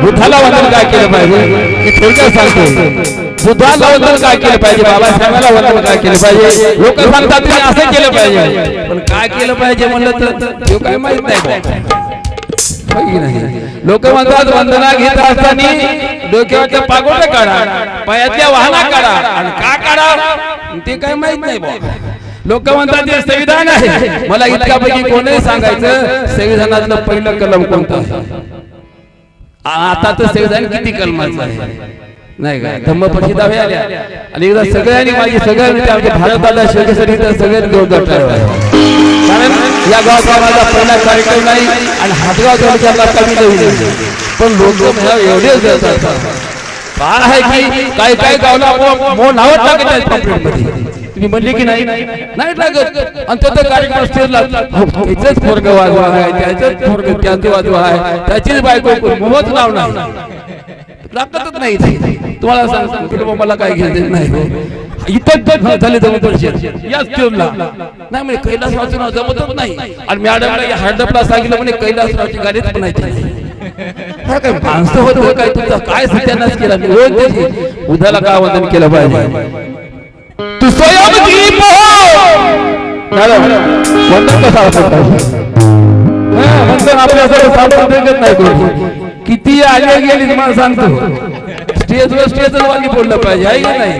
बुद्धाला वंदन काय केलं पाहिजे हे थोडक्यात सांगतो। बुद्धाला वंदन काय केलं पाहिजे, बाबासाहेबांना वंदन काय केलं पाहिजे। लोक सांगतात तुम्ही असं केलं पाहिजे, पण काय केलं पाहिजे म्हणलं तर काय माहित नाही। लोक म्हणतात वंदना घेत असताना डोक्यावरच्या पागोट्या काढा, पायातल्या वाहना काढा, आणि का काढा ते काय माहित नाही बाबा। लोक म्हणतात ते संविधान आहे, मला इतक्यापैकी कोणी सांगायचं संविधानातलं पहिलं कलम कोणतं, आता तर संविधान किती कलमाचं आहे नाही का। धम्मपक्षी दावे आल्या आणि एकदा सगळ्यांनी माझी सगळ्यांनी भारताला शिवसेनेसाठी तर सगळ्यांनी जोरदार कारण या गावाचा माझा पहिला कार्यक्रम नाही आणि हातगाव तालुक्याला कमी नाही, पण लोक एवढे जळतात काय आहे की काय काय गावला नाव टाकत आहेत पॉम्पलेटमध्ये, तुम्ही म्हणले की नाही नाही लागत, आणि त्याचा कार्यक्रम स्टेजला त्याचंच पोरग वाजवा आहे, त्याचंच पोरग त्याचं वाजवा आहे, त्याचीच बायको मोहच नाव नाही लागतच नाही। तुम्हाला सांगतो मला काय घ्यायचं नाही इथं झाले जमत याच स्टेजला नाही म्हणजे कैलासरावचं जमतच नाही, आणि मॅडमला हडपला सांगितलं म्हणे कैलासरावची गाडीच पण नाही काय माणसं होत काय तुमचा काय सत्यानाश केला उद्याला काय वंदन केलं पाहिजे। तू स्वयं दीप हो वंदन कसा वंदन आपल्या साधन नाही किती आले गेली तुम्हाला सांगतो, स्टेजवर स्टेजवर वाली बोललं पाहिजे आहे की नाही।